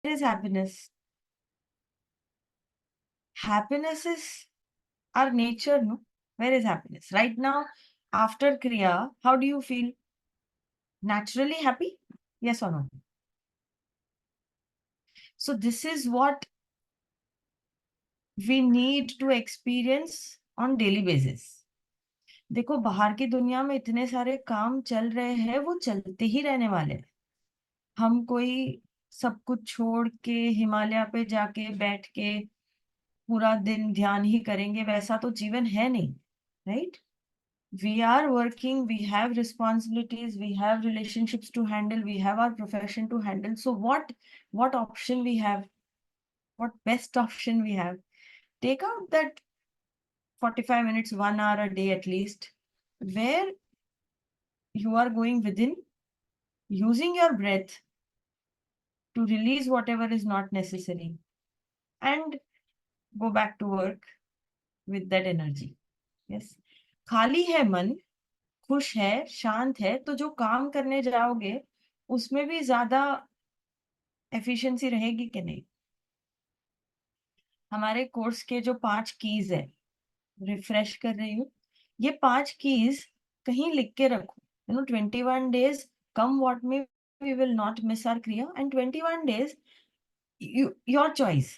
is happiness? Happiness is our nature, no? Where is happiness? Right now, after Kriya, how do you feel? Naturally happy? Yes or no? So this is what we need to experience on daily basis. देखो बाहर की दुनिया में इतने सारे काम चल रहे हैं, वो चलते ही रहने वाले हैं। हम कोई सब कुछ छोड़ के हिमालय पे जाके बैठ के पूरा दिन ध्यान ही करेंगे, वैसा तो जीवन है नहीं, right? We are working, we have responsibilities, we have relationships to handle, we have our profession to handle. So what option we have? What best option we have? Take out that 45 minutes, 1 hour a day at least, where you are going within, using your breath to release whatever is not necessary and go back to work with that energy. Yes. खाली है मन, खुश है, शांत है, तो जो काम करने जाओगे उसमें भी ज्यादा एफिशिएंसी रहेगी कि नहीं? हमारे कोर्स के जो 5 कीज है, रिफ्रेश कर रही हूँ, ये 5 कीज कहीं लिख के रखो। 21 days, come what may, we will not miss our kriya, and 21 days, your choice,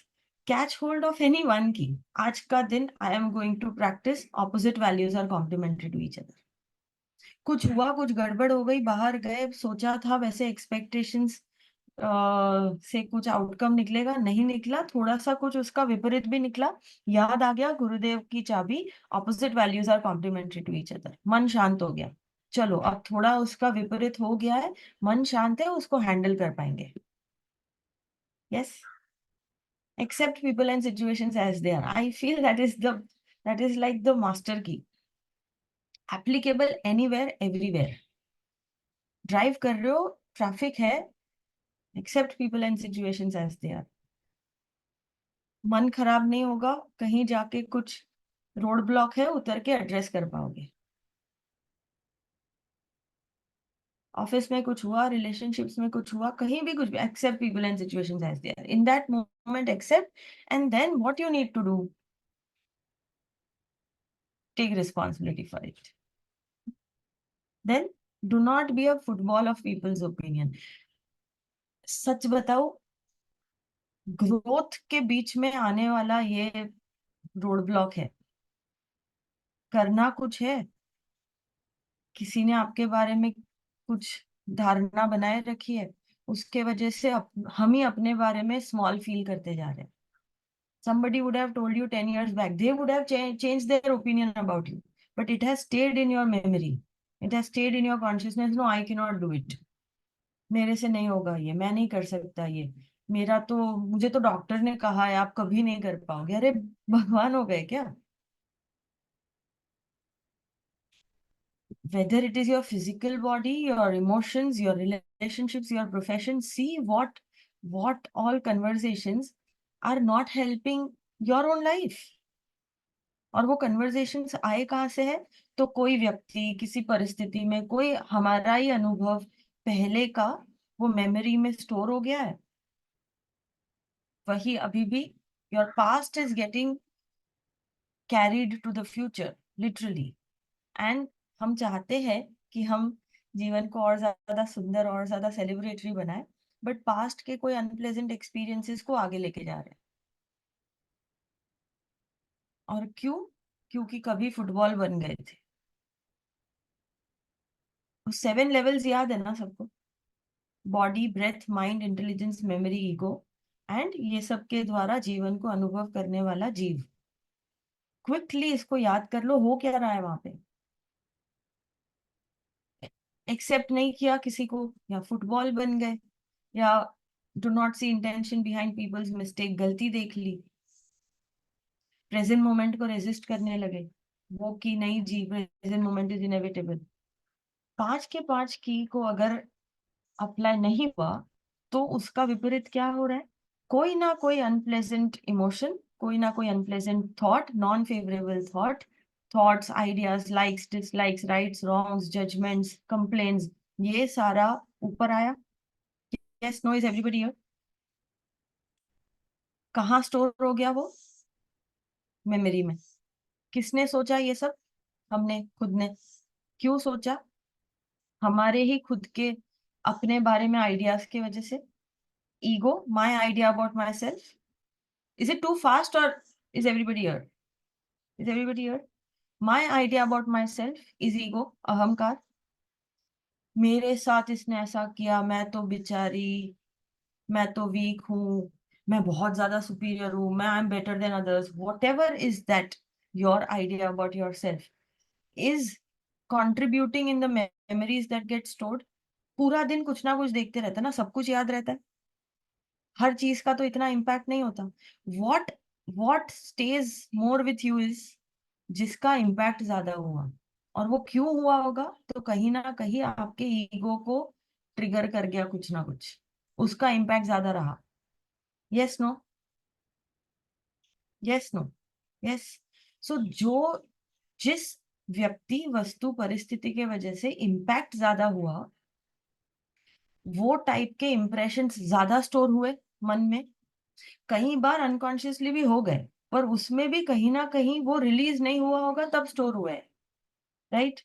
catch hold of any one key. आज का दिन I am going to practice opposite values are complementary to each other. कुछ हुआ, कुछ गड़बड़ हो गई, बाहर गए, सोचा था वैसे एक्सपेक्टेशंस से कुछ आउटकम निकलेगा, नहीं निकला, थोड़ा सा कुछ उसका विपरीत भी निकला, याद आ गया गुरुदेव की चाबी, opposite values are complementary to each other, मन शांत हो गया। चलो अब थोड़ा उसका विपरीत हो गया है, मन शांत है, उसको हैंडल कर पाएंगे। Yes, accept people and situations as they are. I feel that is like the master key, applicable anywhere everywhere. Drive कर रहे हो, ट्रैफिक है, accept people and situations as they are. मन खराब नहीं होगा, कहीं जाके कुछ रोड ब्लॉक है, उतर के एड्रेस कर पाओगे। ऑफिस में कुछ हुआ, रिलेशनशिप्स में कुछ हुआ, कहीं भी कुछ भी, accept people and situations as they are. In that moment accept, and then what you need to do, take responsibility for it. Then do not be a football of people's opinion. सच बताओ, growth के बीच में आने वाला ये road block है। करना कुछ है, किसी ने आपके बारे में कुछ धारणा बनाए रखी है, उसके वजह से हम ही अपने बारे में स्मॉल फील करते जा रहे हैं। Somebody would have told you 10 years back, they would have changed their opinion about you, but it has stayed in your memory, it has stayed in your consciousness. No, I cannot do it, मेरे से नहीं होगा ये, मैं नहीं कर सकता ये, मेरा तो, मुझे तो डॉक्टर ने कहा है आप कभी नहीं कर पाओगे। अरे भगवान हो गए क्या? Whether it is your physical body, your emotions, your relationships, your profession, see what all conversations are not helping your own life. और वो कन्वर्सेशंस आए कहाँ से है? तो कोई व्यक्ति किसी परिस्थिति में, कोई हमारा ही अनुभव पहले का, वो मेमोरी में स्टोर हो गया है, वही अभी भी, your past is getting carried to the future literally. And हम चाहते हैं कि हम जीवन को और ज्यादा सुंदर और ज्यादा सेलिब्रेटरी बनाए, बट पास्ट के कोई अनप्लेजेंट एक्सपीरियंसेस को आगे लेके जा रहे हैं। और क्यों? क्योंकि कभी फुटबॉल बन गए थे। 7 लेवल्स याद है ना सबको? Body, breath, mind, intelligence, memory, ego, and ये सब के द्वारा जीवन को अनुभव करने वाला जीव। क्विकली इसको याद कर लो, हो क्या रहा है वहां पे? एक्सेप्ट नहीं किया किसी को, या फुटबॉल बन गए, या do not see intention behind people's mistake, गलती देख ली, प्रेजेंट मोमेंट को रेजिस्ट करने लगे, वो की नहीं जी, प्रेजेंट मोमेंट इज इनएविटेबल। 5 के 5 की को अगर अप्लाई नहीं हुआ, तो उसका विपरीत क्या हो रहा है? कोई ना कोई अनप्लेजेंट इमोशन, कोई ना कोई unpleasant thought, non favourable thoughts, ideas, likes, dislikes, rights, wrongs, judgements, complaints, ये सारा ऊपर आया। Yes, no, is everybody here? कहाँ स्टोर हो गया वो? मेमोरी में। किसने सोचा ये सब? हमने, खुद ने। क्यों सोचा? हमारे ही खुद के अपने बारे में आइडियाज की वजह से। Ego, my idea about myself. Is it too fast और is everybody here? Is everybody here? My idea about myself is ego, अहंकार। मेरे साथ इसने ऐसा किया, मैं तो बेचारी, मैं तो वीक हूँ, मैं बहुत ज्यादा सुपीरियर हूँ, मैं I am better than others, what ever is that your idea about your self is contributing in the memories that get stored. पूरा दिन कुछ ना कुछ देखते रहता है ना, सब कुछ याद रहता है, हर चीज का तो इतना इम्पैक्ट नहीं होता। What what stage more with you is जिसका इम्पैक्ट ज्यादा हुआ। और वो क्यों हुआ होगा? तो कहीं ना कहीं आपके ईगो को ट्रिगर कर गया कुछ ना कुछ, उसका इम्पैक्ट ज्यादा रहा। Yes no? Yes no? Yes. So जो, जिस व्यक्ति, वस्तु, परिस्थिति के वजह से इम्पैक्ट ज्यादा हुआ, वो टाइप के इम्प्रेशंस ज्यादा स्टोर हुए मन में। कई बार अनकॉन्शियसली भी हो गए, पर उसमें भी कहीं ना कहीं वो रिलीज नहीं हुआ होगा तब स्टोर हुए, राइट?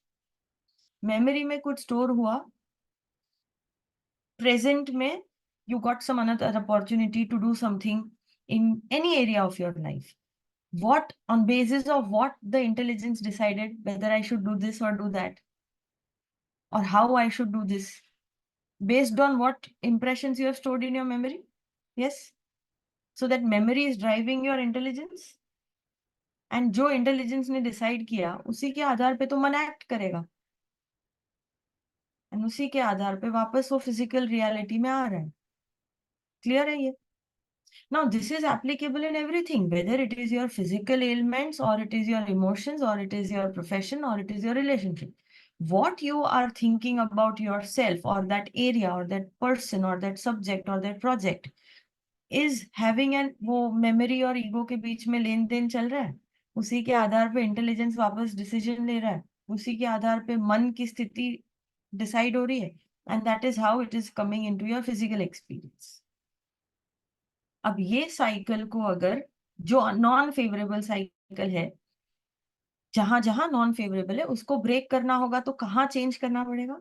मेमोरी में कुछ स्टोर हुआ, प्रेजेंट में you got some another opportunity to do something in any area of your life. What, on basis of what the intelligence decided whether I should do this or do that, or how I should do this, based on what impressions you have stored in your memory? Yes. So that memory is driving your intelligence, and जो intelligence ने decide किया उसी के आधार पे तो मन act करेगा, and उसी के आधार पे वापस वो फिजिकल रियलिटी में आ रहा है। क्लियर है ये? Now this is applicable in everything, whether it is your physical elements और इट इज योर इमोशंस और इट इज योर प्रोफेशन और it is your relationship. what you are thinking about yourself or that area or that person or that subject or that project is having an, वो memory और ego के बीच में लेन then चल रहा है, उसी के आधार पे इंटेलिजेंस वापस डिसीजन ले रहा है, उसी के आधार पे मन की स्थिति डिसाइड हो रही है, and that is how it is coming into your physical experience. अब ये साइकिल को अगर, जो नॉन फेवरेबल साइकिल है, जहां जहां नॉन फेवरेबल है उसको ब्रेक करना होगा, तो कहाँ चेंज करना पड़ेगा?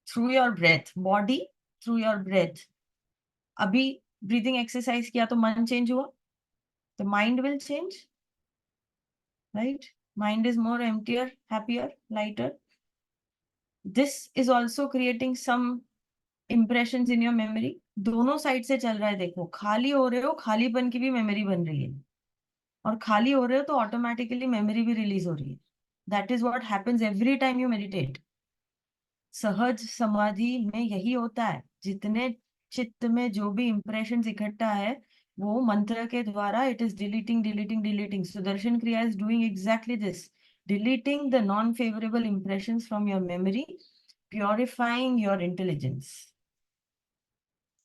Through your breath, body through your breath. अभी ब्रीदिंग एक्सरसाइज किया तो मन चेंज हुआ, तो mind will change, right? Mind is more emptier, happier, lighter. This is also creating some impressions in your memory. दोनों साइड से चल रहा है, देखो, खाली हो रहे हो, खालीपन की भी मेमोरी बन रही है, और खाली हो रहे हो तो ऑटोमेटिकली मेमोरी भी रिलीज हो रही है। That is what happens every time you meditate. सहज समाधि में यही होता है, जितने चित्त में जो भी इंप्रेशंस इकट्ठा है, वो मंत्र के द्वारा it is deleting deleting deleting. Sudarshan Kriya is doing exactly this, deleting the non favourable impressions from your memory, purifying your intelligence,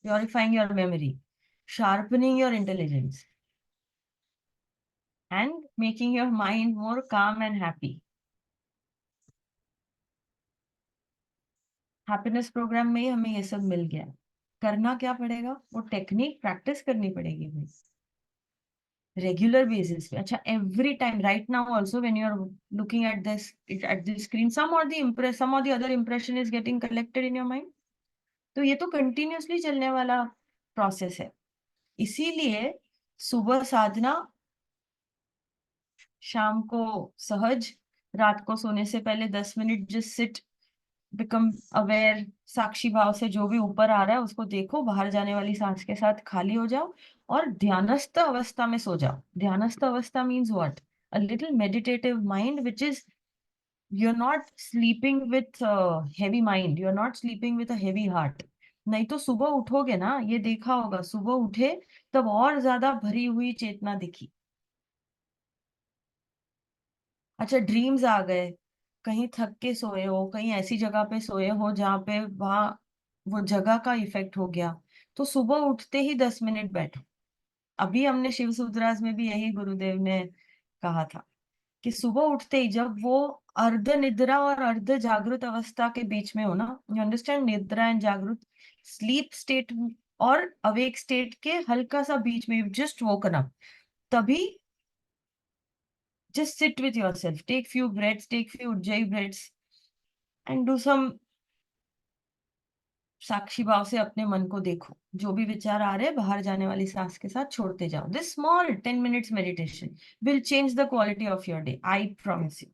purifying your memory, sharpening your intelligence, and making your mind more calm and happy. Happiness programme में ही हमें ये सब मिल गया। करना क्या पड़ेगा? वो टेक्निक प्रैक्टिस करनी पड़ेगी भाई, रेगुलर बेसिस पे। अच्छा, every time, right now also when you are looking at this screen, some or the other impression is getting collected in your mind. तो ये तो कंटिन्यूअसली चलने वाला प्रोसेस है। इसीलिए सुबह साधना, शाम को सहज, रात को सोने से पहले 10 minute just sit, become aware, साक्षी भाव से जो भी ऊपर आ रहा है उसको देखो, बाहर जाने वाली सांस के साथ खाली हो जाओ और ध्यानस्थ अवस्था में सो जाओ। ध्यानस्थ अवस्था means what? A little meditative mind which is, you are not sleeping with heavy mind, you are not sleeping with a heavy heart. नहीं तो सुबह उठोगे ना, ये देखा होगा, सुबह उठे तब और ज्यादा भरी हुई चेतना दिखी। अच्छा, ड्रीम्स आ गए, कहीं थक के सोए हो, कहीं ऐसी जगह पे सोए हो जहाँ पे, वहां वो जगह का इफेक्ट हो गया, तो सुबह उठते ही 10 मिनट बैठो। अभी हमने शिव सूत्रास में भी यही गुरुदेव ने कहा था कि सुबह उठते ही जब वो अर्ध निद्रा और अर्ध जागृत अवस्था के बीच में हो ना, यू अंडरस्टैंड, निद्रा एंड जागृत, स्लीप स्टेट और अवेक स्टेट के हल्का सा बीच में, जस्ट वोकन अप, तभी just sit with yourself, take few breaths, take few ujjayi breaths and do some साक्षी भाव से अपने मन को देखो, जो भी विचार आ रहे हैं बाहर जाने वाली सांस के साथ छोड़ते जाओ. This small 10 minutes meditation will change the quality of your day, I promise you.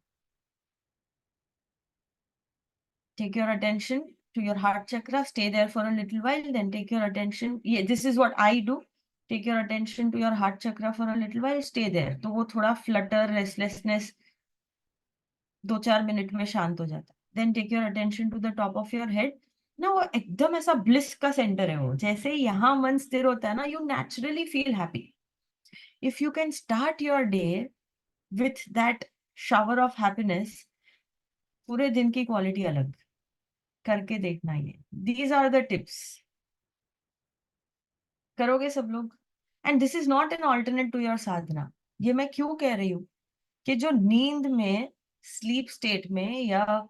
Take your attention to your heart chakra, stay there for a little while, then take your attention, yeah, this is what I do. Take your attention to your heart chakra for a little while, stay there. तो वो थोड़ा flutter, restlessness 2-4 minute में शांत हो जाता है. Then take your attention to the top of your head ना, वो एकदम ऐसा ब्लिस का सेंटर है. वो जैसे यहाँ मन स्थिर होता है ना, you naturally feel happy. If you can start your day with that shower of happiness, पूरे दिन की क्वालिटी अलग. करके देखना. ये दीज आर द टिप्स. करोगे सब लोग? And this is not an alternate to your sadhana. ये मैं क्यों कह रही हूँ कि जो नींद में, स्लीप स्टेट में, या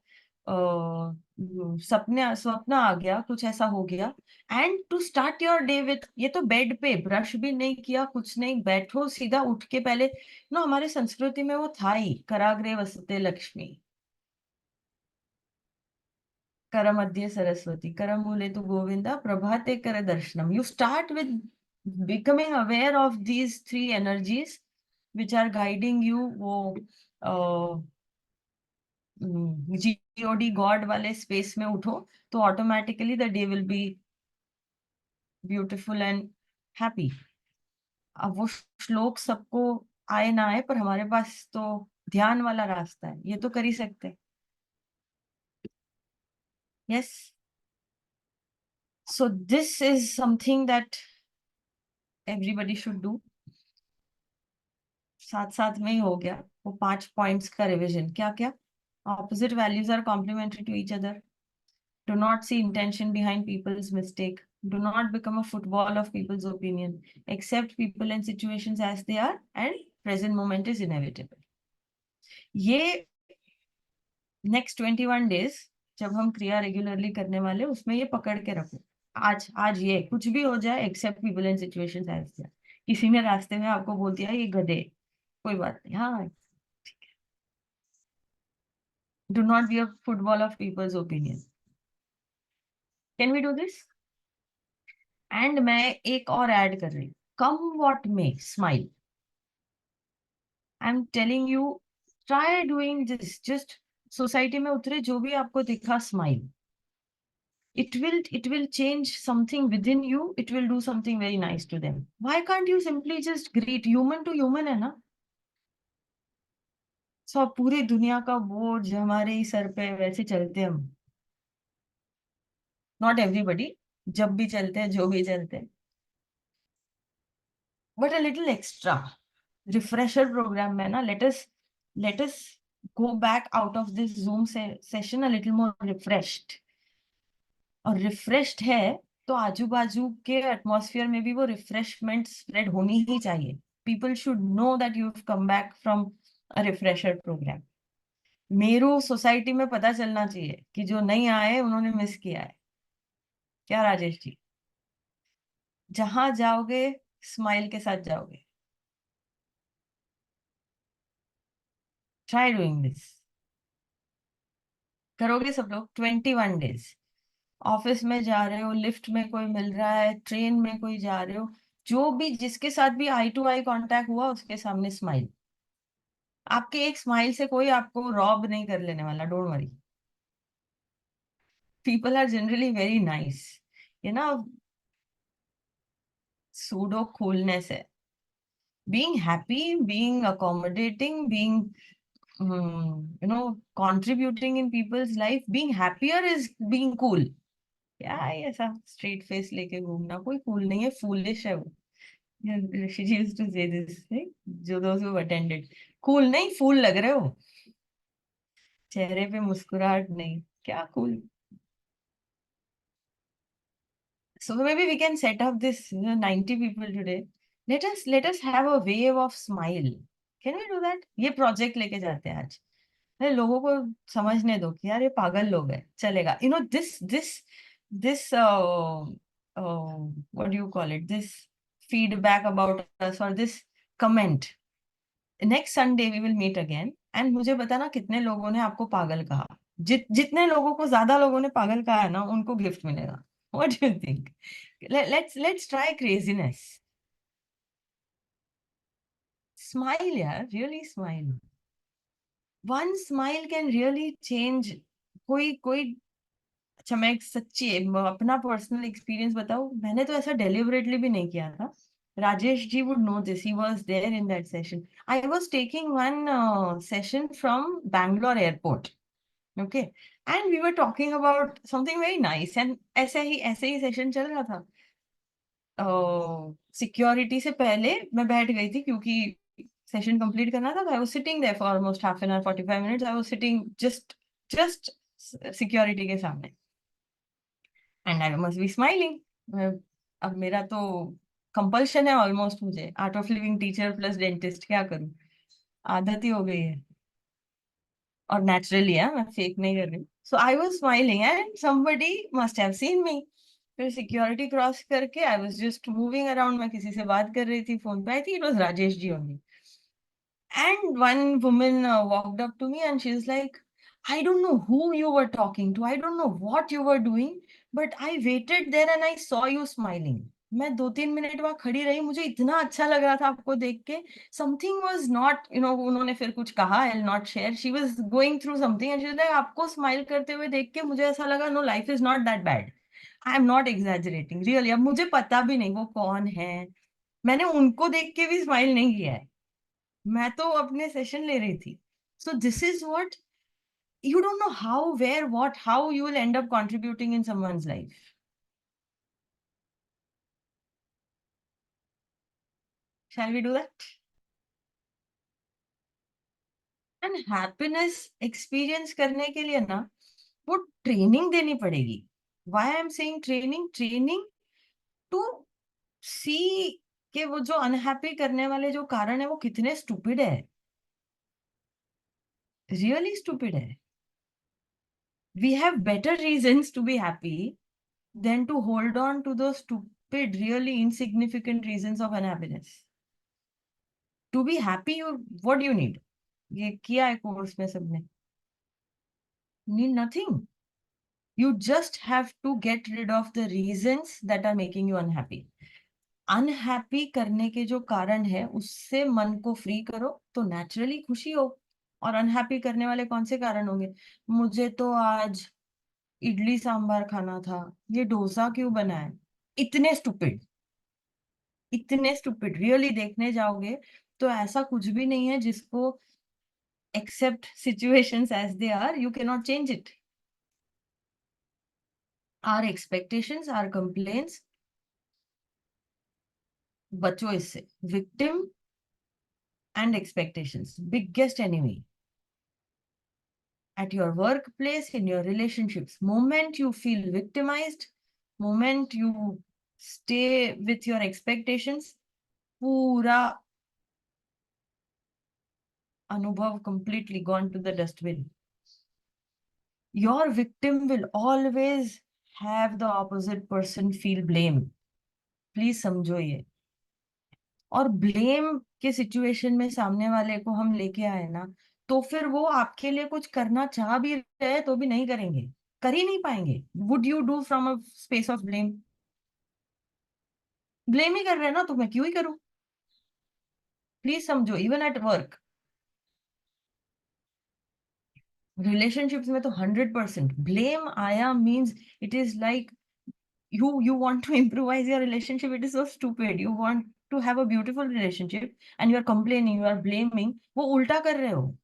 सपने स्वप्न आ गया, कुछ ऐसा हो गया, and to start your day with, ये तो बेड पे ब्रश भी नहीं किया, कुछ नहीं, बैठो सीधा उठ के पहले नो, हमारे संस्कृति में वो था ही, कराग्रे वसते लक्ष्मी, कर मध्य सरस्वती, कर मूले तु गोविंदा, प्रभाते कर दर्शनम. You start with becoming aware of these three energies which are guiding you. वो जीओडी गॉड वाले स्पेस में उठो तो automatically the day will be beautiful and happy. अब वो श्लोक सबको आए ना आए, पर हमारे पास तो ध्यान वाला रास्ता है, ये तो कर ही सकते हैं. Yes, so this is something that everybody should do. साथ साथ में ही हो गया वो 5 पॉइंट्स का रिविजन. क्या क्या? Opposite values are complementary to each other. Do not see intention behind people's mistake. Do not become a football of people's opinion. Accept people and situations as they are, and present moment is inevitable. ये next 21 days जब हम क्रिया regularly करने वाले, उसमें ये पकड़ के रखो. आज आज ये कुछ भी हो जाए, accept people and situations as they are. किसी ने रास्ते में आपको बोल दिया ये गधे, कोई बात नहीं, हाँ, do not be a football of people's opinion. Can we do this? And मैं एक और ऐड कर रही हूँ, come what may, smile. I am telling you, try doing this. Just society में उतरे, जो भी आपको दिखा, smile. it will change something within you. It will do something very nice to them. Why can't you simply just greet? Human to human है ना. सो पूरी दुनिया का बोझ हमारे ही सर पे वैसे चलते हम. नॉट एवरीबडी, जब भी चलते हैं, जो भी चलते हैं, but a little extra refresher programme में ना, let us go back out of this Zoom session a little more refreshed. और रिफ्रेश्ड है तो आजू बाजू के एटमॉस्फेयर में भी वो रिफ्रेशमेंट स्प्रेड होनी ही चाहिए. People should know that you have come back from a refresher programme. Meru society में पता चलना चाहिए कि जो नहीं आए उन्होंने मिस किया है. क्या राजेश जी? जहां जाओगे स्माइल के साथ जाओगे. Try doing this. करोगे सब लोग? 21 days. ऑफिस में जा रहे हो, लिफ्ट में कोई मिल रहा है, ट्रेन में कोई जा रहे हो, जो भी जिसके साथ भी आई टू आई कांटेक्ट हुआ, उसके सामने स्माइल. आपके एक स्माइल से कोई आपको रॉब नहीं कर लेने वाला, don't worry. People are generally very nice. ये ना सूडो कूलनेस है. Being happy, being accommodating, being contributing in people's life, being happier is being cool. क्या है ऐसा स्ट्रेट फेस लेके घूमना? कोई कूल नहीं है, फूलिश है वो. She used to say this, right? जो those who attended. कूल नहीं, फूल लग रहे हो, चेहरे पे मुस्कुराहट नहीं, क्या cool. So maybe we can set up this 90 people today. Let us have a wave of smile. Can we do that? ये प्रोजेक्ट लेके जाते हैं आज। अरे लोगों को समझने दो कि यार ये पागल लोग हैं, चलेगा। You know this what do you call it, this feedback about us और this comment, next Sunday we will meet again and मुझे बताना कितने लोगों ने आपको पागल कहा। जितने लोगों को, ज्यादा लोगों ने पागल कहा है ना, उनको गिफ्ट मिलेगा। What do you think? Let's try craziness. Smile यार, really smile. One smile can really change. कोई कोई अच्छा, मैं एक सच्ची अपना पर्सनल एक्सपीरियंस बताऊं, मैंने तो ऐसा डेलिबरेटली भी नहीं किया था। Rajesh ji would know this, he was there in that session. I was taking one session from Bangalore airport, okay, and we were talking about something very nice, and ऐसे ही सेशन चल रहा था। सिक्योरिटी से पहले मैं बैठ गई थी क्योंकि सेशन कंप्लीट करना था। I was sitting there for almost half an hour, 45 minutes I was sitting just security के सामने, and I must be smiling. अब मेरा तो कंपल्शन है ऑलमोस्ट, मुझे art of living teacher plus dentist, क्या करूं, आदत ही हो गई है। और नेचुरली है, मैं फेक नहीं कर रही। So I was smiling and somebody must have seen me. फिर सिक्योरिटी क्रॉस करके I was just moving around, मैं किसी से बात कर रही थी फोन पे, I think it was Rajesh ji only. And one woman walked up to me and she's like, I don't know who you were talking to. I don't know what you were doing, but I waited there and I saw you smiling. मैं 2-3 minute वहां खड़ी रही, मुझे इतना अच्छा लग रहा था आपको देख के। Something was not, you know, उन्होंने फिर कुछ कहा, I will not share, she was going through something and she was like, आपको स्माइल करते हुए देख के मुझे ऐसा लगा, no, life is not that bad. I am not exaggerating, really. अब मुझे पता भी नहीं वो कौन है, मैंने उनको देख के भी स्माइल नहीं किया है, मैं तो अपने सेशन ले रही थी। So this is what, you don't know how, where, what, how you will end up contributing in someone's life. Shall we do that? And happiness experience करने के लिए ना, वो ट्रेनिंग देनी पड़ेगी। Why I am saying training? Training to see कि वो जो अनहैप्पी करने वाले जो कारण है वो कितने स्टूपिड है, रियली स्टूपिड है। We have better reasons to be happy than to hold on to those stupid, really insignificant reasons of unhappiness. To be happy, you, what do you need? ये किया है कोर्स में सबने, need nothing. You just have to get rid of the reasons that are making you unhappy. Unhappy करने के जो कारण है उससे मन को फ्री करो तो नेचुरली खुशी हो। और अनहैप्पी करने वाले कौन से कारण होंगे? मुझे तो आज इडली सांभर खाना था, ये डोसा क्यों बना है? इतने स्टूपिड, इतने स्टूपिड, रियली देखने जाओगे तो ऐसा कुछ भी नहीं है जिसको, accept situations as they are, you cannot change it. Our expectations, our complaints, बचो इससे। Victim and expectations, biggest enemy. At your workplace, in your relationships, moment you feel victimized, moment you stay with your expectations, पूरा अनुभव completely gone to the dustbin. Your victim will always have the opposite person feel blame. Please समझो ये। और blame के situation में सामने वाले को हम लेके आए ना, तो फिर वो आपके लिए कुछ करना चाह भी रहे तो भी नहीं करेंगे, कर ही नहीं पाएंगे। Would you do from a space of blame? Blame ही कर रहे हैं ना, तो मैं क्यों ही करूं? प्लीज समझो, इवन एट वर्क, रिलेशनशिप्स में तो 100% ब्लेम आया means it is like you want to improvise your relationship, it is so stupid. You want to have a beautiful relationship and you are complaining, you are blaming, वो उल्टा कर रहे हो।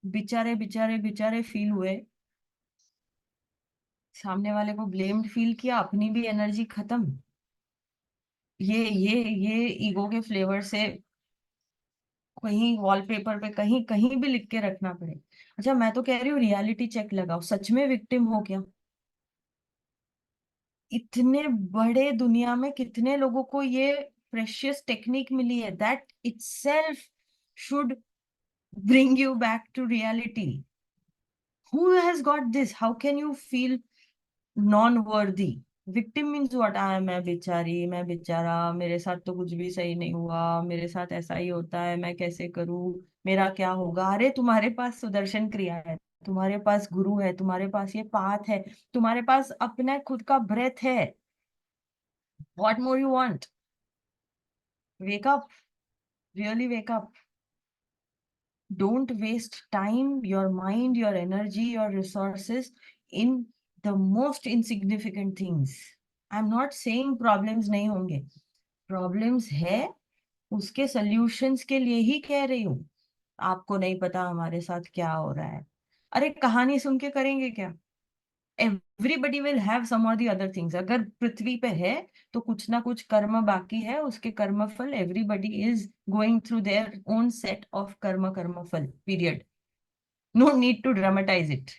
बेचारे बेचारे बेचारे फील हुए, सामने वाले को ब्लेम्ड फील किया, अपनी भी एनर्जी खत्म। ये ईगो के फ्लेवर से कहीं वॉलपेपर पे कहीं कहीं भी लिख के रखना पड़े। अच्छा, मैं तो कह रही हूँ रियलिटी चेक लगाओ, सच में विक्टिम हो क्या? इतने बड़े दुनिया में कितने लोगों को ये प्रेशियस टेक्निक मिली है, that itself should bring you back to reality. Who has got this? How can you feel non-worthy? Victim means what? मैं बेचारी, मैं बेचारा, मेरे साथ तो कुछ भी सही नहीं हुआ, मेरे साथ ऐसा ही होता है, मैं कैसे करूं, मेरा क्या होगा? अरे तुम्हारे पास सुदर्शन क्रिया है, तुम्हारे पास गुरु है, तुम्हारे पास ये पाथ है, तुम्हारे पास अपना खुद का ब्रेथ है. What more you want? Wake up, really wake up. Don't waste time, your mind, your energy, your resources in the most insignificant things. I'm not saying problems नहीं होंगे, प्रॉब्लम्स है, उसके सॉल्यूशंस के लिए ही कह रही हूँ. आपको नहीं पता हमारे साथ क्या हो रहा है. अरे कहानी सुन के करेंगे क्या? एवरीबडी विल हैव सम और दी अदर थिंग्स. अगर पृथ्वी पे है तो कुछ ना कुछ कर्म बाकी है, उसके कर्म फल, everybody is going through their own set of karma phal, period. No need to dramatise it.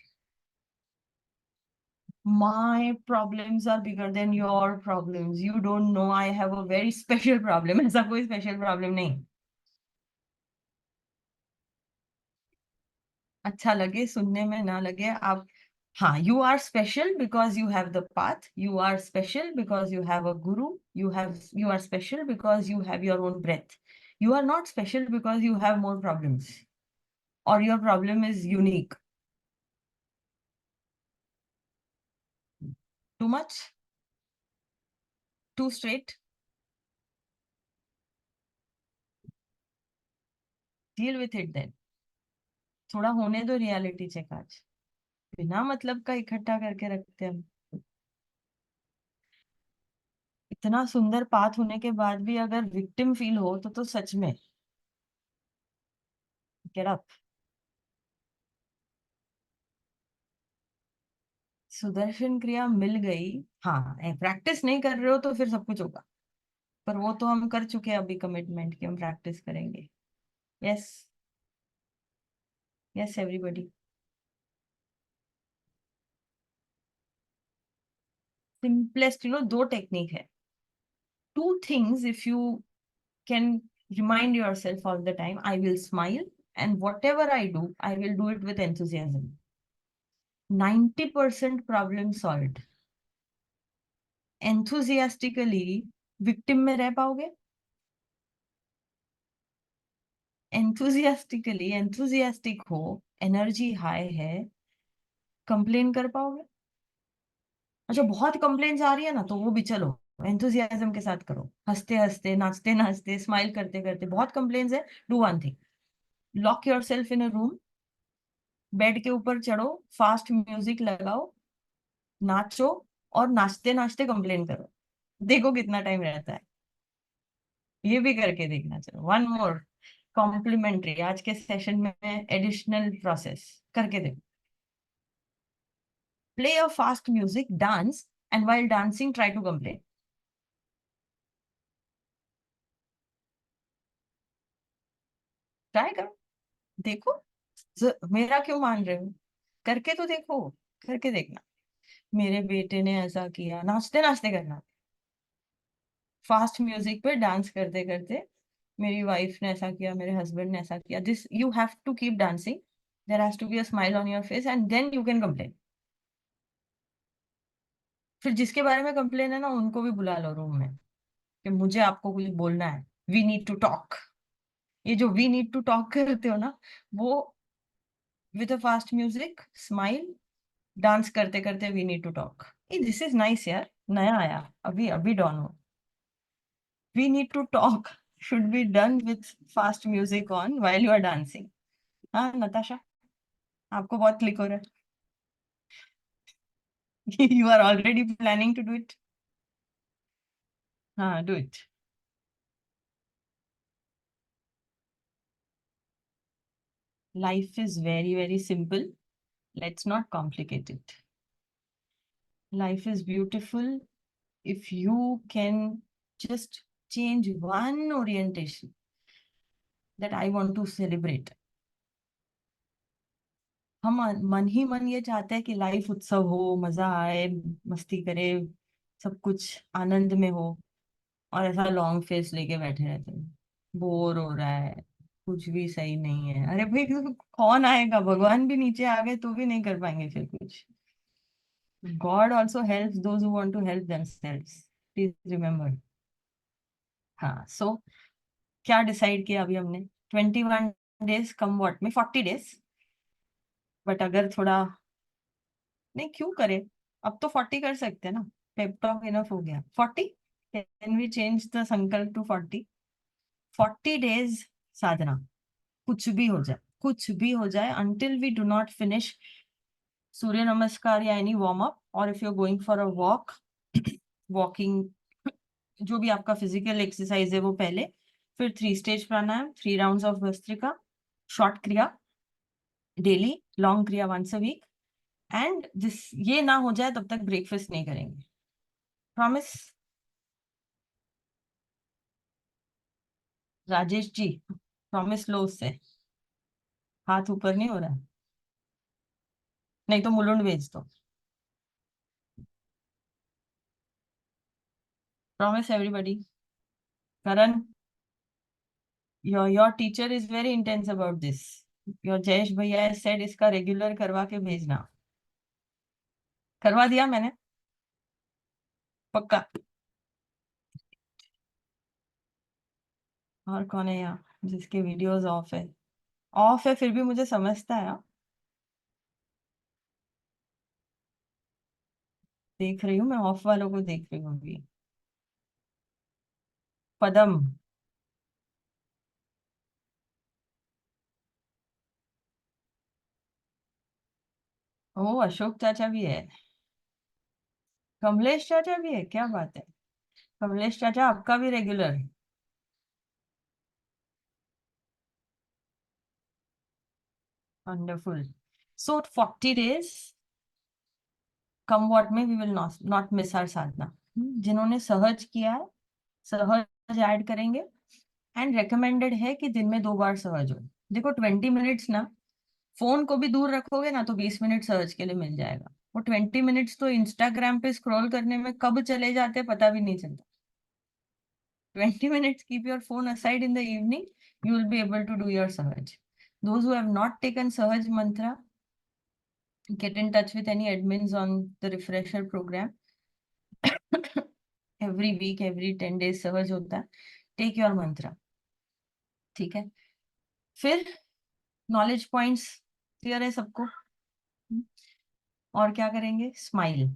My problems are bigger than your problems. You don't know I have a very special problem. ऐसा कोई special problem नहीं. अच्छा लगे सुनने में, ना लगे आप. हाँ, you are special because you have the path. You are special because you have a guru. You are special because you have your own breath. You are not special because you have more problems or your problem is unique. Too much? Too straight? Deal with it then. थोड़ा होने दो reality check आज. बिना मतलब का इकट्ठा करके रखते हैं हम. इतना सुंदर पाथ होने के बाद भी अगर विक्टिम फील हो तो सच में गेट अप. सुदर्शन क्रिया मिल गई. हाँ, प्रैक्टिस नहीं कर रहे हो तो फिर सब कुछ होगा. पर वो तो हम कर चुके हैं अभी कमिटमेंट कि हम प्रैक्टिस करेंगे. यस. Yes everybody. सिंपलेस्ट दो टेक्निक है. Two things if you can remind your self all the time. I will smile and what ever I do I will do it with enthusiasm. 90% problem solve. Enthusiastically victim में रह पाओगे? Enthusiastically enthusiastic हो, energy high है, complain कर पाओगे? अच्छा, बहुत complains आ रही है ना तो वो भी चलो एंथुजियाज्म के साथ करो, हंसते हंसते, नाचते नाचते, स्माइल करते करते. बहुत कंप्लेन्स है, do one thing. Lock your self in a room. Bed के ऊपर चढ़ो, फास्ट म्यूजिक लगाओ, नाचो और नाचते नाचते कंप्लेन करो. देखो कितना टाइम रहता है. ये भी करके देखना. चलो वन मोर कॉम्प्लीमेंट्री आज के सेशन में, एडिशनल प्रोसेस करके देखो. Play a fast music, dance, and while dancing, try to complain. Try करो, देखो. मेरा क्यों मान रहे हो? करके तो देखो. करके देखना. मेरे बेटे ने ऐसा किया, नाचते नाचते करना. फास्ट म्यूजिक पे डांस करते करते, मेरी वाइफ ने ऐसा किया, मेरे हस्बैंड ने ऐसा किया. This you have to keep dancing. There has to be a smile on your face and then you can complain. फिर जिसके बारे में कंप्लेन है ना उनको भी बुला लो रूम में कि मुझे आपको कुछ बोलना है. We need to talk. ये जो वी नीड टू टॉक करते हो ना, वो with a fast music, smile, dance करते करते we need to talk. This is nice यार, नया आया, अभी अभी डॉन हो. We need to talk should be done with fast music on while you are dancing. हाँ नताशा, आपको बहुत क्लिक हो रहा है. You are already planning to do it. हाँ do it. Life is very very simple. Let's not complicate it. Life is beautiful if you can just change one orientation that I want to celebrate. हम मन ही मन ये चाहते हैं कि life उत्सव हो, मजा आए, मस्ती करे, सब कुछ आनंद में हो, और ऐसा लॉन्ग फेस लेके बैठे रहते हैं, बोर हो रहा है, कुछ भी सही नहीं है। अरे भाई, कौन आएगा? भगवान भी नीचे आ गए तो भी नहीं कर पाएंगे फिर कुछ। God also helps those who want to help themselves, please remember. हाँ, सो क्या डिसाइड किया अभी हमने? 21 डेज कम व्हाट में, 40 डेज। बट अगर थोड़ा, नहीं क्यों करे, अब तो 40 कर सकते हैं ना। पेप टॉक इनफ हो गया। 40, कैन वी चेंज द संकल्प टू 40? 40 डेज साधना, कुछ भी हो जाए, कुछ भी हो जाए, until we do not finish Surya Namaskar या एनी वार्म अप, और if you are going for a walk, walking, जो भी आपका फिजिकल एक्सरसाइज है वो पहले, फिर 3 stage pranayama, 3 rounds of bhastrika, short kriya daily, long kriya once a week, and this, ये ना हो जाए तब तक ब्रेकफास्ट नहीं करेंगे। प्रॉमिस? राजेश जी, प्रॉमिस लो उससे। हाथ ऊपर नहीं हो रहा है, नहीं तो मुलुंड भेज दो। Promise everybody. Karan, your teacher is very intense about this. Your Jayesh भैया has said इसका रेगुलर करवा के भेजना। करवा दिया मैंने, पक्का। और कौन है यहाँ जिसके वीडियोस ऑफ है? ऑफ है फिर भी मुझे समझता है, हाँ? देख रही हूँ मैं, ऑफ वालों को देख रही हूँ अभी। पदम, ओ अशोक चाचा भी है, कमलेश चाचा भी है, क्या बात है। कमलेश चाचा आपका भी regular. Wonderful. So 40 days come what may we will not not miss our sadhana. जिन्होंने सहज किया है, सहज ऐड करेंगे। एंड रेकमेंडेड है कि दिन में 2 बार सहज हो। देखो 20 मिनट्स ना, फोन को भी दूर रखोगे ना तो 20 मिनट सहज के लिए मिल जाएगा। वो 20 मिनट्स तो इंस्टाग्राम पे स्क्रॉल करने में कब चले जाते पता भी नहीं चलता। 20 minutes, keep your phone aside in the evening, you will be able to do your Sahaj. Those who have not taken Sahaj mantra, get in touch with any admins on the refresher program. Every week, every 10 days Sahaj होता है। Take your mantra, ठीक है? फिर knowledge points clear है सबको? और क्या करेंगे? स्माइल।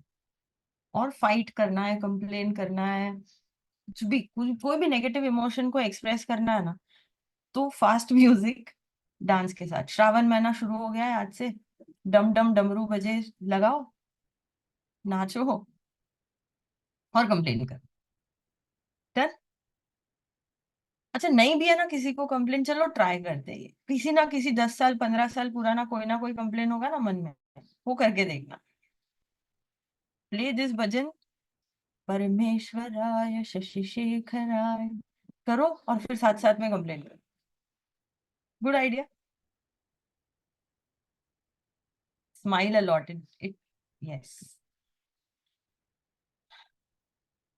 और फाइट करना है, कंप्लेन करना है, कुछ भी, कोई भी नेगेटिव इमोशन को एक्सप्रेस करना है ना, तो फास्ट म्यूजिक, डांस के साथ। श्रावण महीना शुरू हो गया है आज से, डम डम डमरू बजे, लगाओ, नाचो और कंप्लेन करो। डन। अच्छा, नहीं भी है ना किसी को कंप्लेन, चलो ट्राई करते हैं, किसी ना किसी 10 साल 15 साल पुराना कोई ना कोई कंप्लेन होगा ना मन में, वो करके देखना। प्ले दिस भजन, परमेश्वराय शशि शेखराय, करो और फिर साथ साथ में कंप्लेन करो। Good idea. Smile a lot in it. Yes,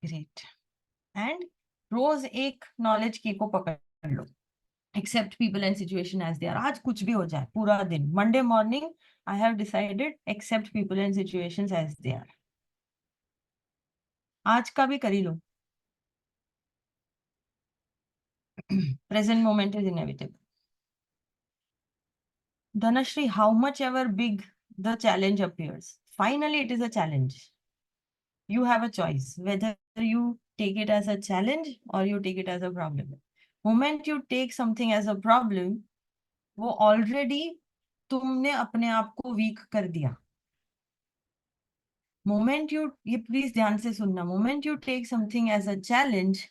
great. And रोज एक नॉलेज की को पकड़ लो। Accept people and situation as they are. आज कुछ भी हो जाए पूरा दिन, Monday morning I have decided accept people and situations as they are. आज का भी कर ही लो। Present moment is inevitable. Dhanashri, how much ever big the challenge appears, finally it is a challenge. You have a choice whether you take it as a challenge or you take it as a problem. Moment you take something as a problem, वो already तुमने अपने आप को week कर दिया। Moment you, ये please ध्यान से सुनना, moment you take something as a challenge,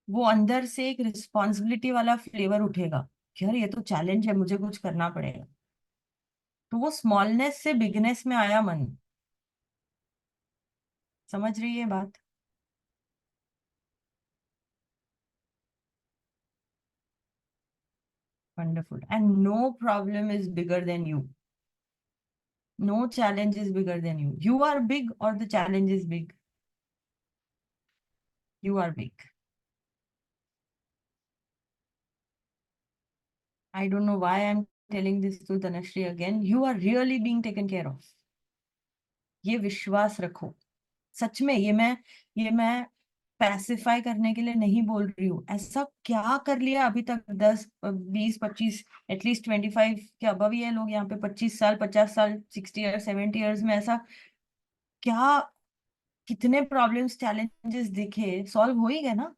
वो अंदर से एक रिस्पॉन्सिबिलिटी वाला फ्लेवर उठेगा कि यार ये तो चैलेंज है, मुझे कुछ करना पड़ेगा। तो वो स्मॉलनेस से बिगनेस में आया मन। समझ रही है बात? Wonderful. And no problem is bigger than you, no challenge is bigger than you. You are big or the challenge is big. You are weak. I don't know why I'm telling this to Dhanashree again. You are really being taken care of. ये विश्वास रखो. सच में ये मैं pacify करने के लिए नहीं बोल रही हूँ. ऐसा क्या कर लिया अभी तक 10, 20, 25, एटलीस्ट 25 के अबव ही है लोग यहाँ पे. 25 साल, 50 साल, 60 ईयर्स, 70 ईयर्स में ऐसा क्या, कितने प्रॉब्लम्स, चैलेंजेस दिखे, सॉल्व हो ही गए ना.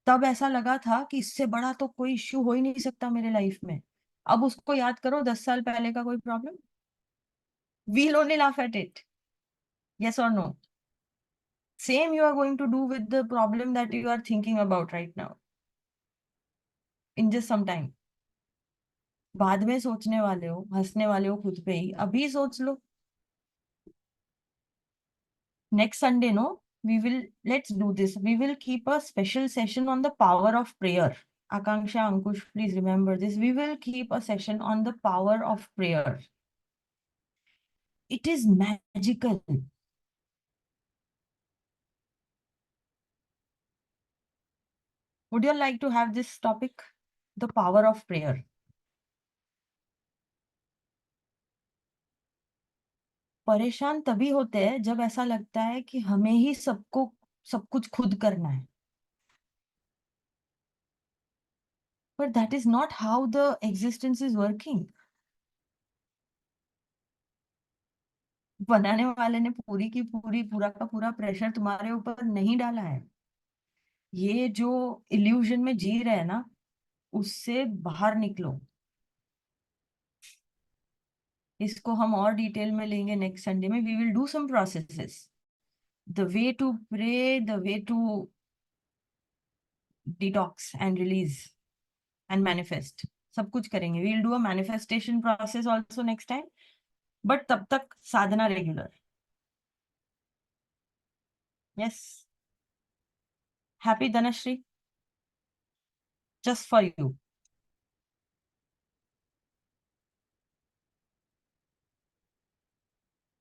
तब ऐसा लगा था कि इससे बड़ा तो कोई इश्यू हो ही नहीं सकता मेरे लाइफ में. अब उसको याद करो 10 साल पहले का कोई problem. We'll only laugh at it. Yes और no. Same you are going to do with the problem that you are thinking about right now. In just some time. बाद में सोचने वाले हो, हंसने वाले हो खुद पे ही, अभी सोच लो. Next Sunday, no, let's do this. We will keep a special session on the power of prayer. Akanksha, Ankush, please remember this. We will keep a session on the power of prayer. It is magical. Would you like to have this topic? The power of prayer. परेशान तभी होते हैं जब ऐसा लगता है कि हमें ही सब कुछ खुद करना है. But that is not how the existence is working. बनाने वाले ने पूरी की पूरी, पूरा का पूरा प्रेशर तुम्हारे ऊपर नहीं डाला है. ये जो इल्यूजन में जी रहे हैं ना, उससे बाहर निकलो. इसको हम और डिटेल में लेंगे नेक्स्ट संडे में. We will do some processes, the way to pray, the way to detox and release and manifest. सब कुछ करेंगे. We will do a manifestation process also next time. But तब तक साधना regular. Yes. Happy Dhanashree. Just for you.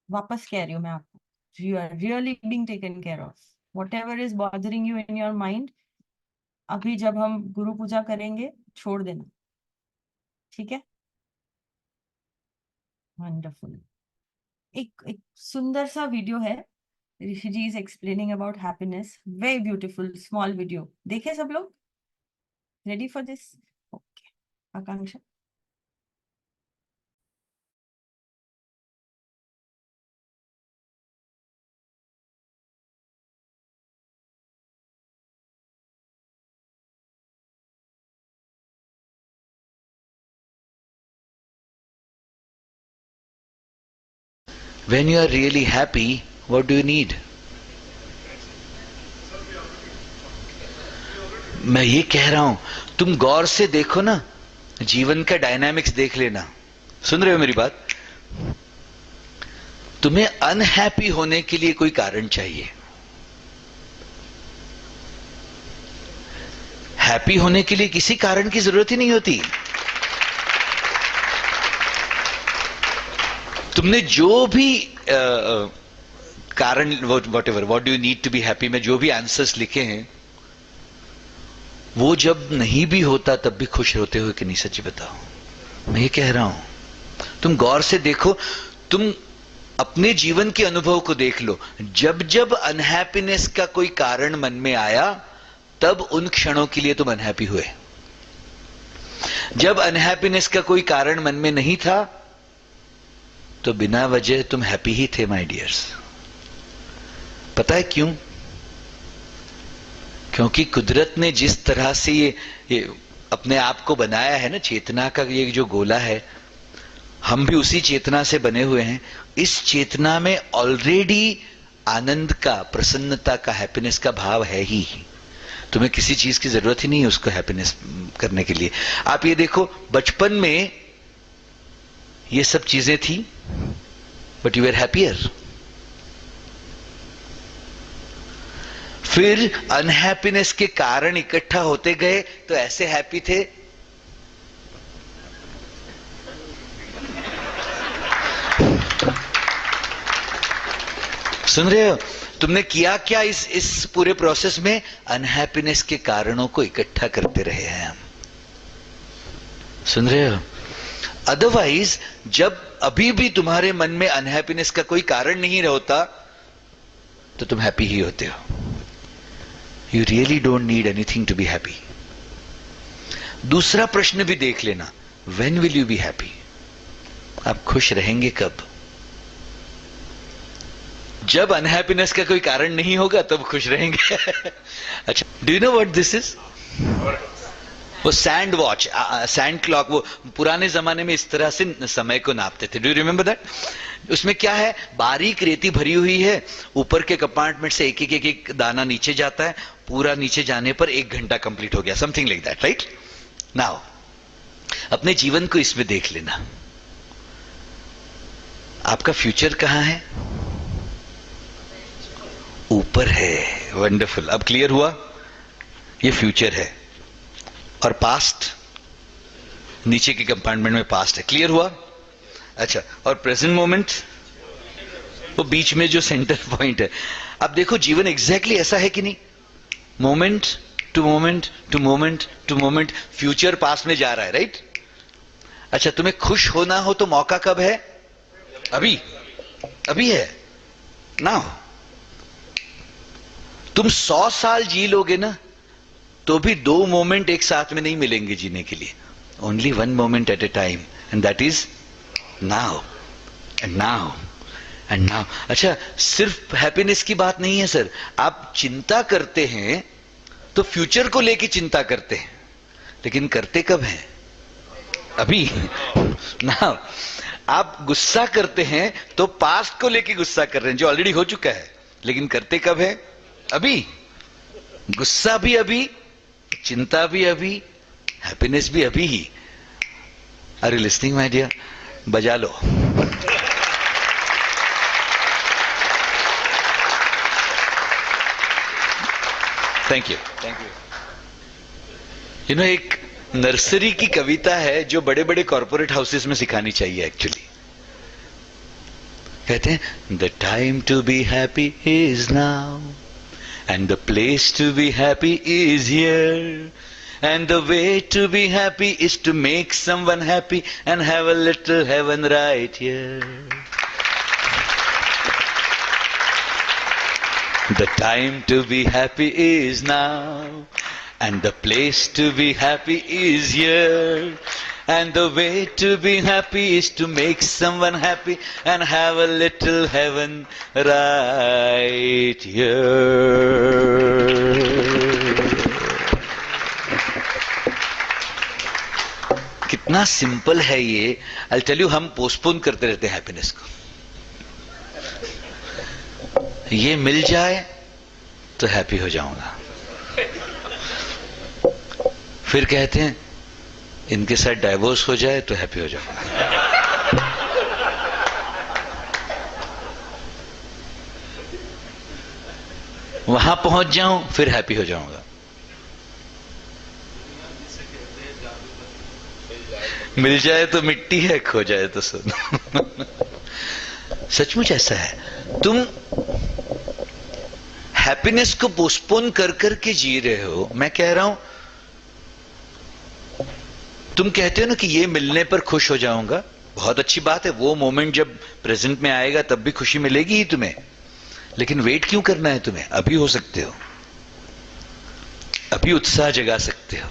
वापस कह रही हूँ मैं आपको. You are really being taken care of. Whatever is bothering you in your mind, अभी जब हम गुरु पूजा करेंगे छोड़ देना. ठीक है. वंडरफुल. एक सुंदर सा वीडियो है. Rishi ji is explaining about happiness. Very beautiful small video. देखे सब लोग? Ready for this? Okay. Akanksha. When you are really happy, what do you need? मैं ये कह रहा हूं, तुम गौर से देखो ना, जीवन का डायनामिक्स देख लेना. सुन रहे हो मेरी बात? तुम्हें अनहैप्पी होने के लिए कोई कारण चाहिए. हैप्पी होने के लिए किसी कारण की जरूरत ही नहीं होती. तुमने जो भी कारण, whatever, what do you need to be happy में जो भी आंसर्स लिखे हैं, वो जब नहीं भी होता तब भी खुश होते हो कि नहीं? सच्ची बताओ. मैं ये कह रहा हूं, तुम गौर से देखो, तुम अपने जीवन के अनुभव को देख लो. जब जब अनहैप्पीनेस का कोई कारण मन में आया, तब उन क्षणों के लिए तुम अनहैप्पी हुए. जब अनहैप्पीनेस का कोई कारण मन में नहीं था, तो बिना वजह तुम हैप्पी ही थे माय डियर्स. पता है क्यों? क्योंकि कुदरत ने जिस तरह से ये अपने आप को बनाया है ना, चेतना का ये जो गोला है, हम भी उसी चेतना से बने हुए हैं. इस चेतना में ऑलरेडी आनंद का, प्रसन्नता का, हैप्पीनेस का भाव है ही. तुम्हें किसी चीज की जरूरत ही नहीं है उसको हैप्पीनेस करने के लिए. आप ये देखो, बचपन में ये सब चीजें थी, बट यू आर हैप्पियर. फिर अनहैप्पीनेस के कारण इकट्ठा होते गए तो ऐसे हैप्पी थे. सुन रहे हो? तुमने किया क्या इस पूरे प्रोसेस में? अनहैप्पीनेस के कारणों को इकट्ठा करते रहे हैं हम। सुन रहे हो? अदरवाइज जब अभी भी तुम्हारे मन में अनहैप्पीनेस का कोई कारण नहीं होता तो तुम हैप्पी ही होते हो। You really don't need anything to be happy. दूसरा प्रश्न भी देख लेना, when will you be happy? आप खुश रहेंगे कब? जब अनहैप्पीनेस का कोई कारण नहीं होगा तब खुश रहेंगे। अच्छा, do you know what this is? वो सैंड वॉच, सैंड क्लॉक, वो पुराने जमाने में इस तरह से समय को नापते थे। Do you remember that? उसमें क्या है, बारीक रेती भरी हुई है, ऊपर के कंपार्टमेंट से एक एक एक एक दाना नीचे जाता है, पूरा नीचे जाने पर 1 घंटा कंप्लीट हो गया, something like that, right? Now अपने जीवन को इसमें देख लेना। आपका फ्यूचर कहां है? ऊपर है। वंडरफुल, अब क्लियर हुआ? ये फ्यूचर है और पास्ट नीचे के कंपार्टमेंट में पास्ट है। क्लियर हुआ? अच्छा, और प्रेजेंट मोमेंट वो बीच में जो सेंटर पॉइंट है। अब देखो जीवन एग्जैक्टली ऐसा है कि नहीं? Moment to moment to moment to moment, future past में जा रहा है, राइट? अच्छा, तुम्हें खुश होना हो तो मौका कब है? अभी, अभी है ना। तुम 100 साल जी लोगे ना तो भी 2 मोमेंट एक साथ में नहीं मिलेंगे जीने के लिए। Only 1 moment at A time, and that is now and now and now. अच्छा, सिर्फ हैप्पीनेस की बात नहीं है सर। आप चिंता करते हैं तो फ्यूचर को लेके चिंता करते हैं, लेकिन करते कब हैं? अभी। नाउ, आप गुस्सा करते हैं तो पास्ट को लेके गुस्सा कर रहे हैं जो ऑलरेडी हो चुका है, लेकिन करते कब है? अभी। गुस्सा भी अभी, चिंता भी अभी, हैप्पीनेस भी अभी ही। Are you listening my dear? बजा लो। Thank you, thank you. You know, एक नर्सरी की कविता है जो बड़े बड़े कॉर्पोरेट हाउसेस में सिखानी चाहिए एक्चुअली। कहते हैं, the time to be happy is now and the place to be happy is here, and the way to be happy is to make someone happy and have a little heaven right here. The time to be happy is now, and the place to be happy is here, and the way to be happy is to make someone happy and have a little heaven right here. कितना simple है ये। I'll tell you, हम postpone करते रहते हैं happiness को। ये मिल जाए तो हैप्पी हो जाऊंगा, फिर कहते हैं इनके साथ डाइवोर्स हो जाए तो हैप्पी हो जाऊंगा। वहां पहुंच जाऊं फिर हैप्पी हो जाऊंगा। मिल जाए तो मिट्टी है, खो जाए तो सोना। सचमुच ऐसा है। तुम हैप्पीनेस को पोस्टपोन कर करके जी रहे हो। मैं कह रहा हूं, तुम कहते हो ना कि ये मिलने पर खुश हो जाऊंगा, बहुत अच्छी बात है। वो मोमेंट जब प्रेजेंट में आएगा तब भी खुशी मिलेगी ही तुम्हें, लेकिन वेट क्यों करना है तुम्हें? अभी हो सकते हो, अभी उत्साह जगा सकते हो,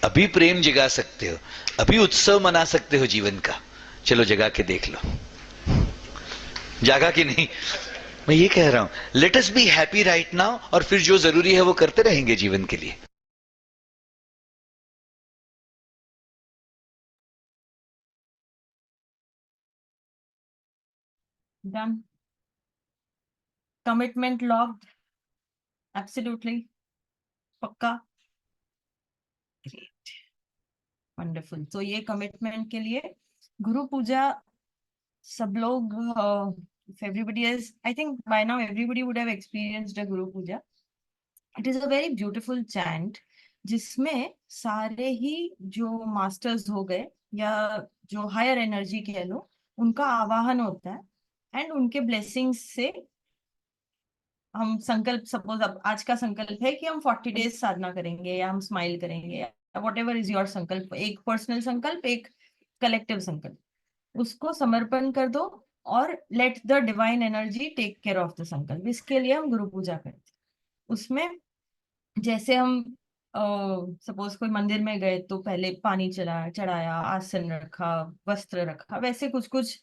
अभी प्रेम जगा सकते हो, अभी उत्सव मना सकते हो जीवन का। चलो जगा के देख लो, जागा कि नहीं। मैं ये कह रहा हूं, let us be happy right now, और फिर जो जरूरी है वो करते रहेंगे जीवन के लिए। Done. Commitment logged. Absolutely. पक्का। Great. Wonderful. So ये कमिटमेंट के लिए गुरु पूजा सब लोग, if everybody is, I think by now everybody would have experienced a Guru Puja. It is a very beautiful chant जिसमें सारे ही जो मास्टर्स हो गए या जो हायर एनर्जी कह लो, उनका आवाहन होता है एंड उनके ब्लेसिंग्स से हम संकल्प, सपोज अब आज का संकल्प है कि हम 40 डेज साधना करेंगे या हम स्माइल करेंगे या वॉट एवर इज योर संकल्प, एक पर्सनल संकल्प, एक कलेक्टिव संकल्प, उसको समर्पण कर दो और let the divine energy take care of the sankalp. इसके लिए हम गुरु पूजा करते हैं। उसमें जैसे हम सपोज कोई मंदिर में गए तो पहले पानी चढ़ाया, आसन रखा, वस्त्र रखा, वैसे कुछ कुछ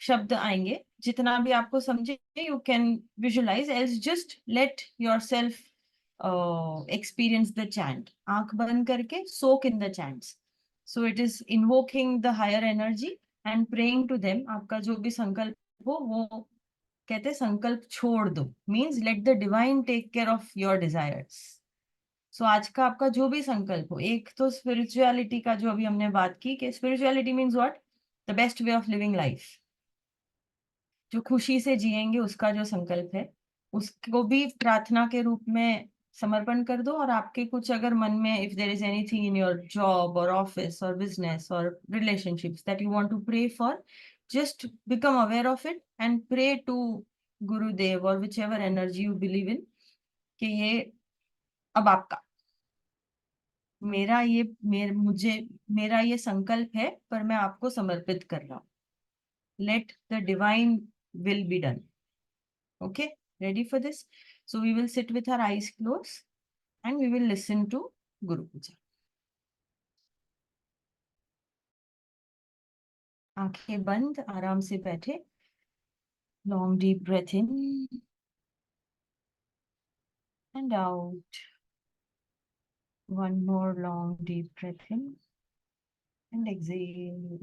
शब्द आएंगे, जितना भी आपको समझे you can visualise, as just let yourself experience the chant, आंख बंद करके soak in the chants. So it is invoking the higher energy and praying to them. आपका जो भी संकल्प हो वो कहते हैं संकल्प छोड़ दो, means let the divine take care of your desires. So आज का आपका जो भी संकल्प हो, एक तो स्पिरिचुअलिटी का जो अभी हमने बात की कि spirituality means what, the best way of living life, जो खुशी से जिएंगे उसका जो संकल्प है, उसको भी प्रार्थना के रूप में समर्पण कर दो। और आपके कुछ अगर मन में, if there is anything in your job और ऑफिस और बिजनेस और relationships that you want to pray for, just become aware of it and pray to Gurudev और whichever energy you believe in, कि ये अब आपका, मेरा ये संकल्प है पर मैं आपको समर्पित कर रहा हूँ। Late the divine will be done. Okay, ready for this? So we will sit with our eyes closed and we will listen to Guru Puja. आंखें बंद, आराम से बैठे। Long deep breath in and out. One more long deep breath in and exhale.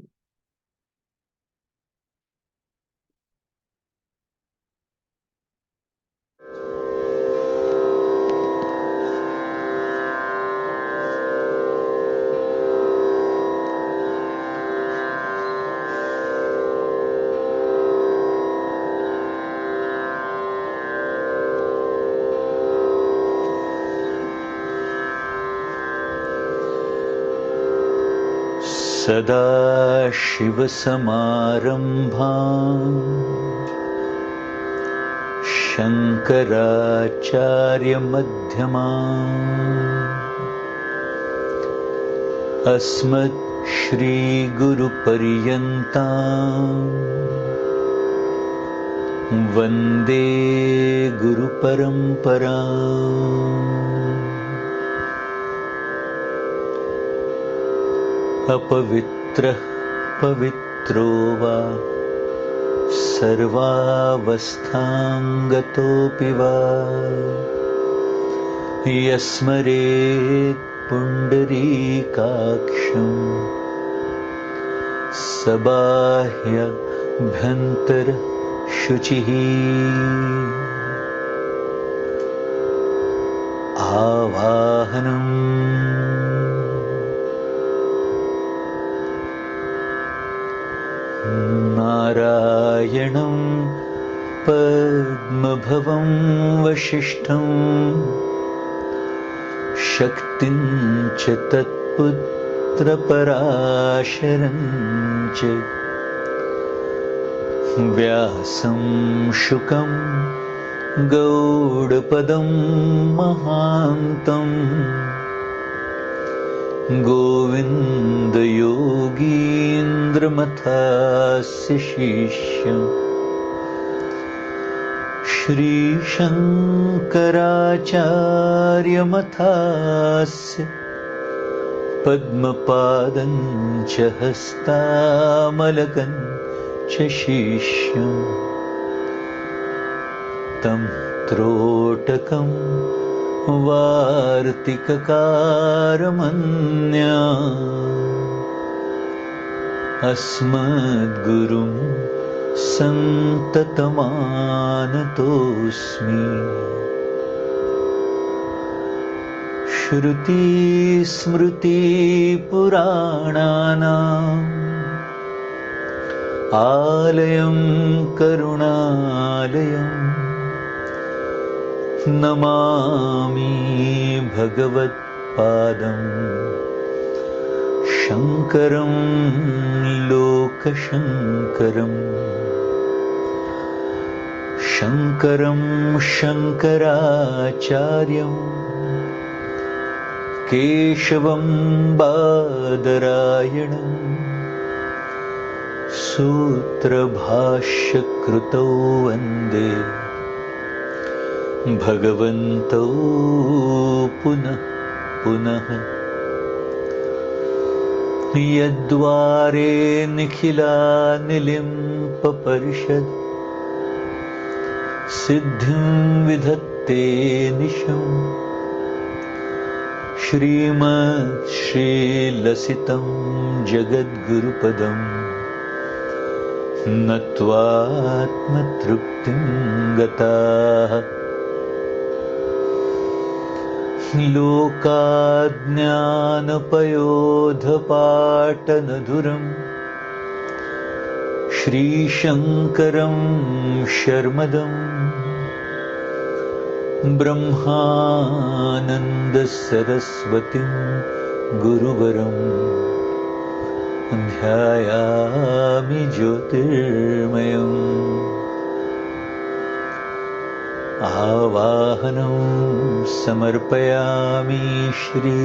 सदाशिवसमारम्भाम् शङ्कराचार्यमध्यमाम् अस्मत्श्रीगुरुपर्यन्ताम् वन्दे गुरुपरम्पराम्। अपवित्रः पवित्रो वा सर्वावस्थांगतोऽपि वा यस्मरेत् पुण्डरीकाक्षं सबाह्यभ्यन्तरः शुचिः आवाहनम् नारायणं पद्मभवं वसिष्ठं शक्तिं च तत्पुत्रपराशरं च व्यासं शुकं गौडपदं महान्तम् गोविन्दयोगीन्द्रमथास्य शिष्यम् श्रीशङ्कराचार्यमथास्य पद्मपादं च हस्तामलकं च शिष्यम् तं त्रोटकं वार्तिककारमन्या अस्मद्गुरुं सन्ततमानतोऽस्मि। श्रुतिस्मृतिपुराणानाम् आलयं करुणालयम् नमामि भगवत्पादं शङ्करं लोकशङ्करम्। शङ्करं शङ्कराचार्यं केशवं बादरायणं सूत्रभाष्यकृतौ वन्दे भगवन्तौ पुनः पुनः। यद्वारे निखिलानिलिम्पपरिषद् सिद्धिं विधत्ते निशम् श्रीमत्श्रीलसितं जगद्गुरुपदं नत्वात्मतृप्तिं गताः। लोकाज्ञानपयोधपाटनधुरं श्रीशङ्करं शर्मदं ब्रह्मानन्दसरस्वतीं गुरुवरं ध्यायामि ज्योतिर्मयम्। आवाहनं समर्पयामि श्री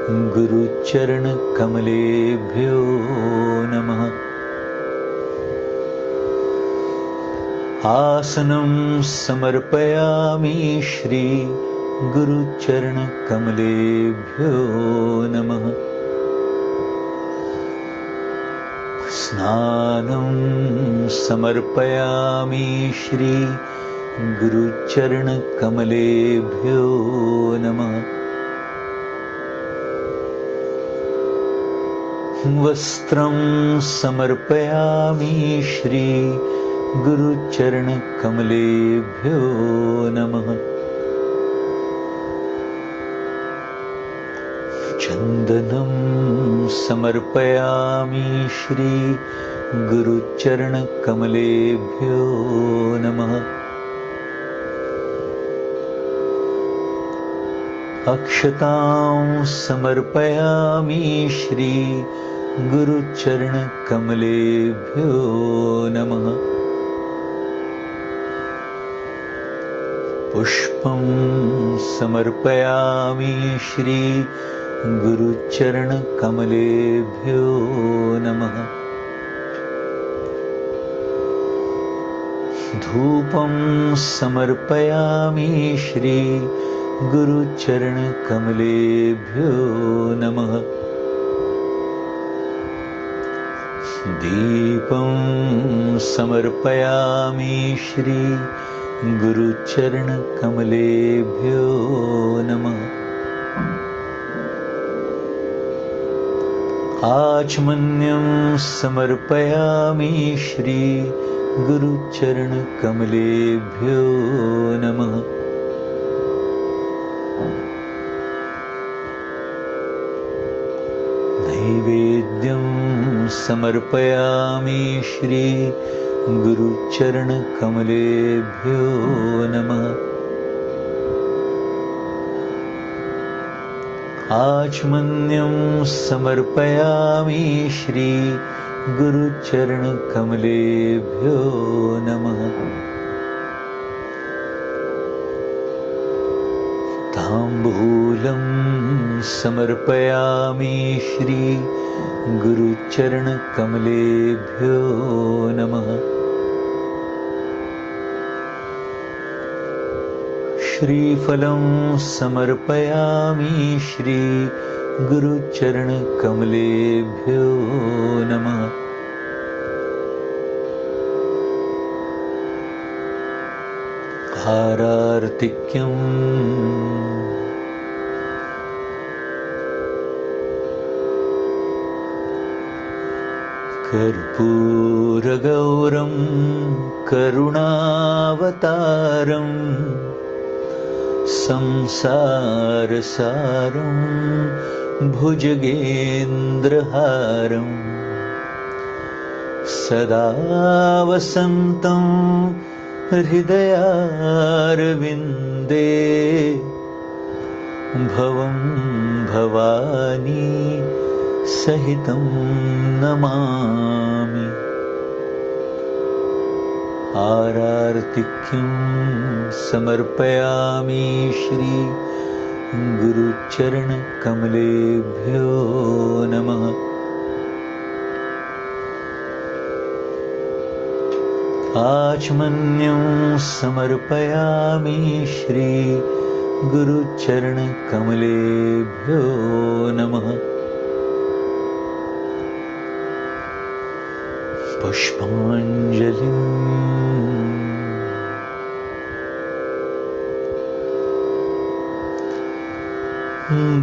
गुरुचरणकमलेभ्यो नमः। आसनं समर्पयामि श्री गुरुचरणकमलेभ्यो नमः। स्नानं समर्पयामि श्री गुरुचरणकमलेभ्यो नमः। वस्त्रं समर्पयामि श्री गुरुचरणकमलेभ्यो नमः। चन्दनं समर्पयामि श्री गुरुचरणकमलेभ्यो नमः। अक्षतां समर्पयामि श्री गुरुचरणकमलेभ्यो नमः। पुष्पं समर्पयामि श्री गुरुचरणकमलेभ्यो नमः। धूपं समर्पयामि श्री गुरुचरणकमलेभ्यो नमः। दीपं समर्पयामि श्री गुरुचरणकमलेभ्यो नमः। आचमन्यं समर्पयामि श्री गुरुचरणकमलेभ्यो नमः। नैवेद्यं समर्पयामि श्री गुरुचरणकमलेभ्यो नमः। आचमन्यं समर्पयामि श्री गुरुचरणकमलेभ्यो नमः। ताम्बूलं समर्पयामि श्री गुरुचरणकमलेभ्यो नमः। श्रीफलं समर्पयामि श्री गुरुचरणकमलेभ्यो नमः। हारार्तिक्यं कर्पूरगौरं करुणावतारं संसारसारं भुजगेन्द्रहारं सदा वसन्तं हृदयारविन्दे भवं भवानी सहितं नमामि। आरार्तिक्यं समर्पयामि श्री गुरुचरणकमलेभ्यो नमः। आचमन्यं समर्पयामि श्री गुरुचरणकमलेभ्यो नमः। पुष्पाञ्जलिं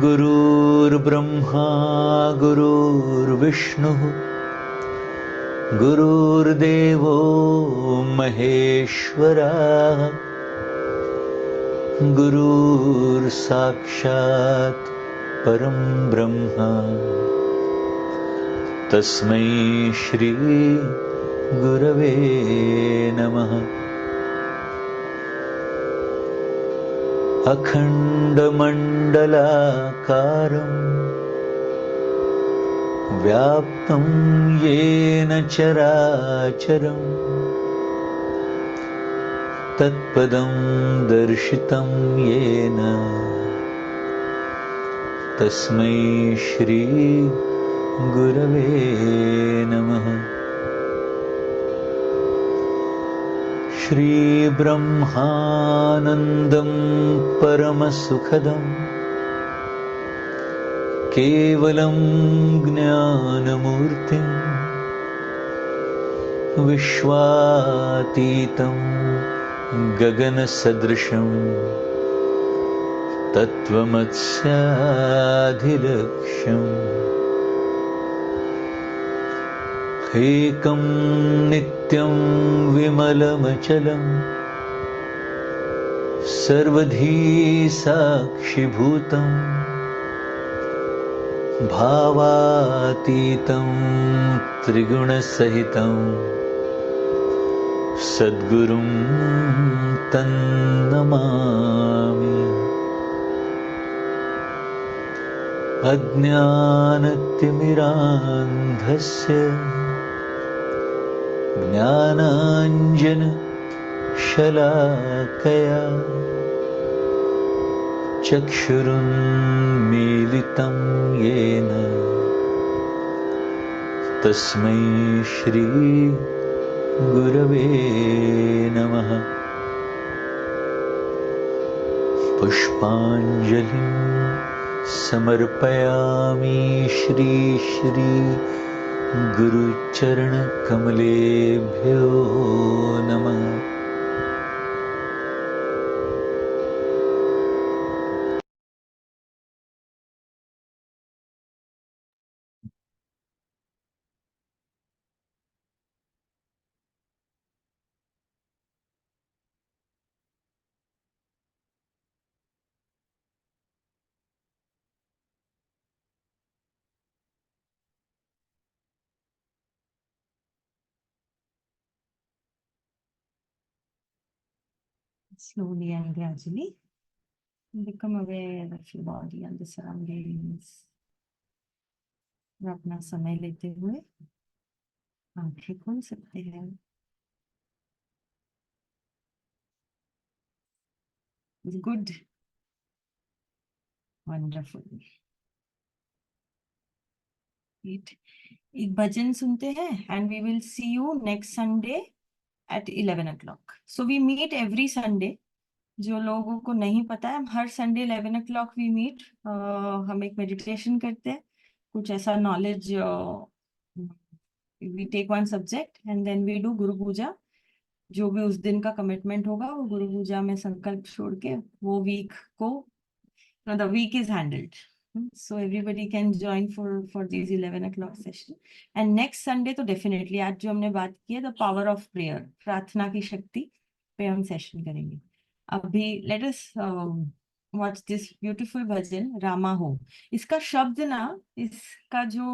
गुरुर्ब्रह्मा गुरुर्विष्णुः गुरुर्देवो महेश्वरः गुरुर्साक्षात् परं ब्रह्म तस्मै श्री गुरवे नमः। अखण्डमण्डलाकारं व्याप्तं येन चराचरं तत्पदं दर्शितं येन तस्मै श्री गुरवे नमः। श्रीब्रह्मानन्दं परमसुखदं केवलं ज्ञानमूर्तिं विश्वातीतं गगनसदृशं तत्त्वमस्याधिलक्ष्यम् एकं नित्यं विमलमचलं सर्वधी साक्षिभूतं भावातीतं त्रिगुणसहितं सद्गुरुं तन्नमामि। अज्ञानतिमिरान्धस्य ज्ञानाञ्जनशलाकया चक्षुरुन्मीलितं येन तस्मै श्री गुरवे नमः। पुष्पाञ्जलिं समर्पयामि श्री गुरुचरणकमलेभ्यो नमः। Slowly and gradually become aware of your body and the surroundings. और अपना समय लेते हुए आंखें खोल सकते हैं। Good, wonderful. एक भजन सुनते हैं and we will see you next Sunday at 11 o'clock. So we meet every Sunday. जो लोगों को नहीं पता है, हर संडे 11 o'clock we meet. हम एक मेडिटेशन करते हैं, कुछ ऐसा knowledge, we take one subject and then we do गुरु पूजा. जो भी उस दिन का कमिटमेंट होगा वो गुरु पूजा में संकल्प छोड़ के वो वीक को, the week is handled. So everybody can join for these 11 o'clock session. And next Sunday तो definitely आज जो हमने बात की है the power of prayer, प्रार्थना की शक्ति पे हम सेशन करेंगे। अभी let us watch this beautiful भजन रामा हो। इसका शब्द ना, इसका जो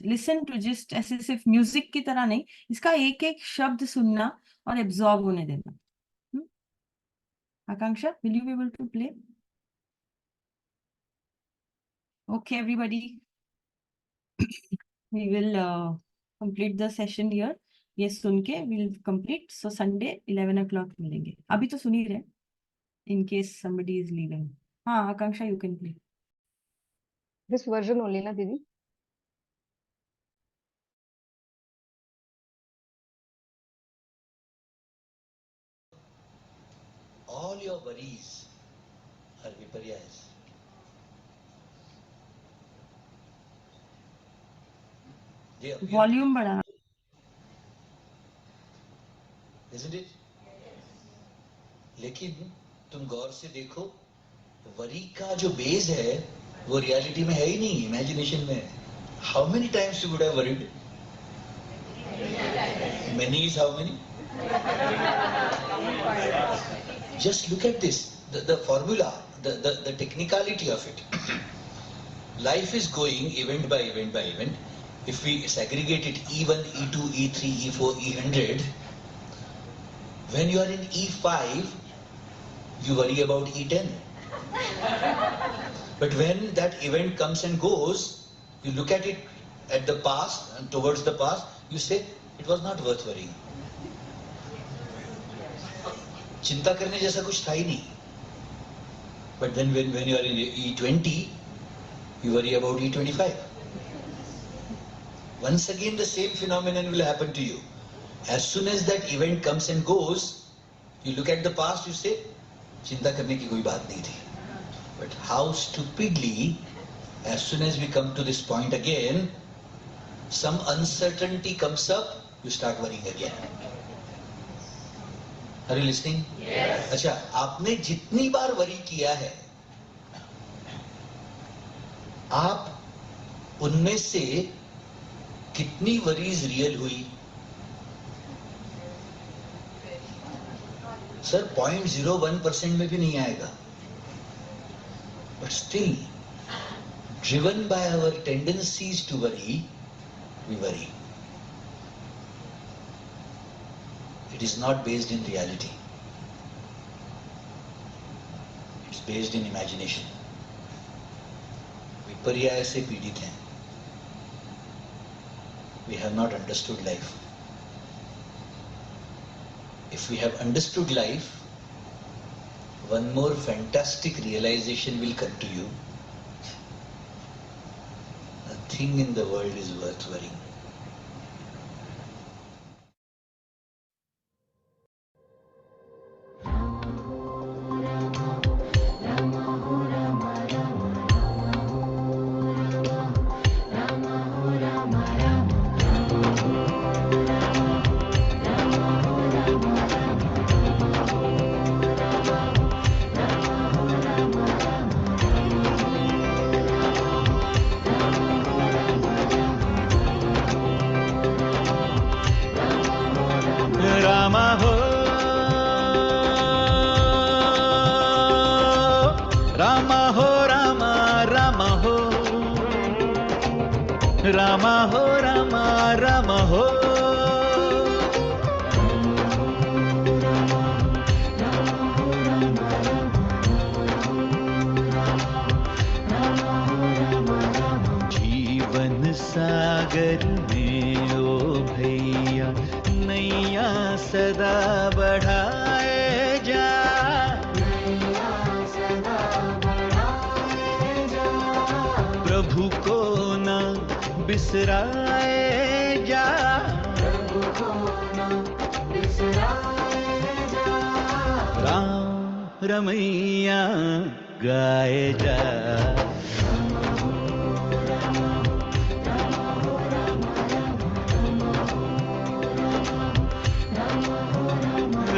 listen to just ऐसे सिर्फ म्यूजिक की तरह नहीं, इसका एक एक शब्द सुनना और एब्जॉर्ब होने देना। आकांक्षा, will you be able to play? Okay, everybody, we will complete the session here. ये सुन के will complete. So Sunday 11 o'clock मिलेंगे। अभी तो सुन ही रहे, in case somebody is leaving। हाँ Akanksha, you can play. This version only ना दीदी? All your worries are viparyas. They appear, volume बढ़ा। isn't it? लेकिन तुम गौर से देखो, वरी का जो बेस है वो रियलिटी में है ही नहीं, इमेजिनेशन में है। How many times you would have worried? Many is how many? Just look at this, the formula, the technicality of it. Life is going event by event by event. If we segregate it E1, E2, E3, E4, E100, when you are in E5, you worry about E10. But when that event comes and goes, you look at it at the past and towards the past, you say, it was not worth worrying. चिंता करने जैसा कुछ था ही नहीं. But then when you are in E20, you worry about E25. Once again the same phenomenon will happen to you. As soon as that event comes and goes, you look at the past, you say, चिंता करने की कोई बात नहीं थी. But how stupidly, as soon as we come to this point again, some uncertainty comes up, you start worrying again. Are you listening? Yes. अच्छा, आपने जितनी बार वरी किया है, आप उनमें से कितनी वरीज रियल हुई? सर 0.01% में भी नहीं आएगा. But still, driven by our tendencies to worry, we worry. It is not based in reality. It's based in imagination. विपर्य से पीड़ित हैं. We have not understood life. If we have understood life, one more fantastic realization will come to you. Nothing in the world is worth worrying. Rama हो रामा रामा हो जीवन सागर में ओ भैया नैया सदा बढ़ाए जा प्रभु को ना बिसराए जा राम रमैया गाए जा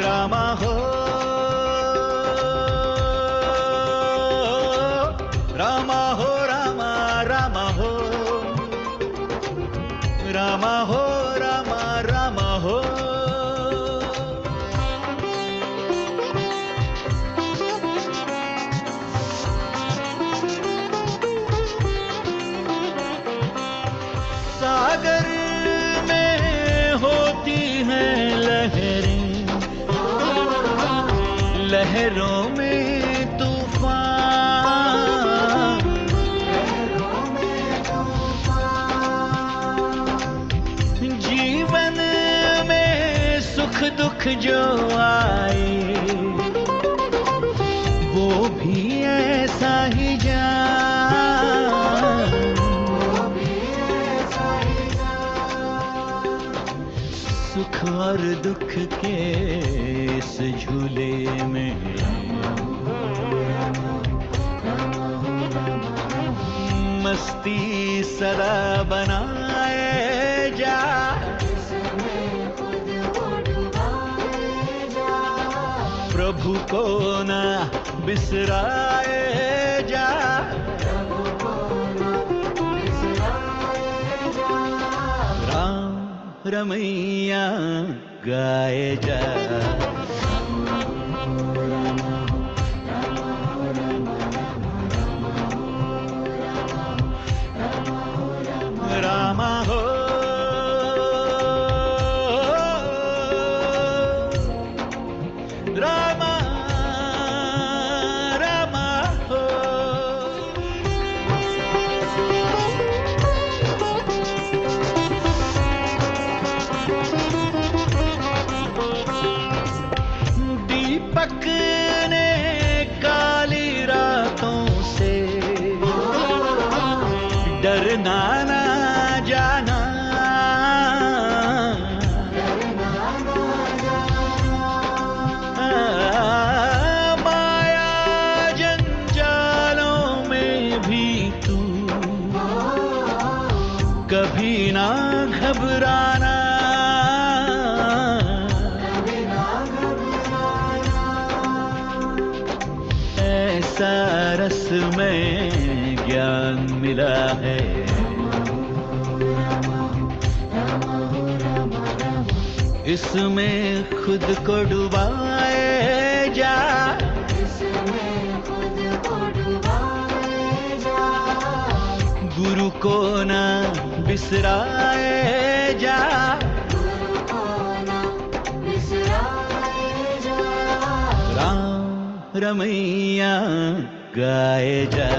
रामा हो रामा हो रामा रामा हो रामा हो रामा रामा हो सागर में होती हैं लहरें लहरों में तूफान जीवन में दुख जो आए वो भी ऐसा ही जाए, सुख और दुख के इस झूले में मस्ती सदा बनाए जा, प्रभु को ना बिसराए जा, राम रमैया गाए जा। रामा हो रामा रामा हो, दीपक ने काली रातों से डरना ना जाना, माया जंजालों में भी तू कभी ना घबराना, ऐसा रस में ज्ञान मिला है, इसमें खुद को डुबाए जा, गुरु को ना बिसराए जा, राम रमैया गाए जा।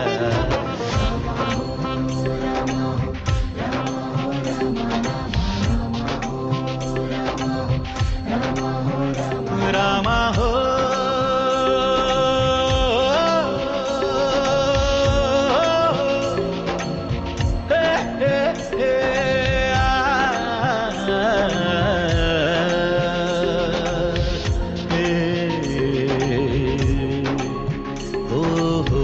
रामा हो हे हे हे आ, हे हो हो।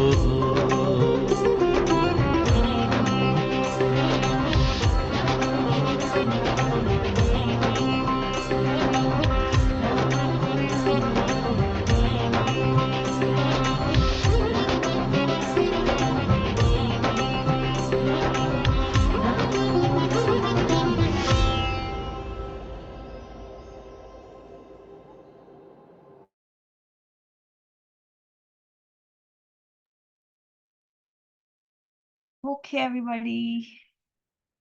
Okay, everybody.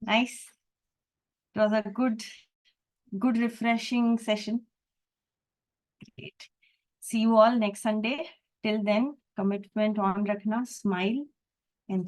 Nice. It was a good refreshing session. Great. See you all next Sunday. Till then, commitment on rakhna, smile, and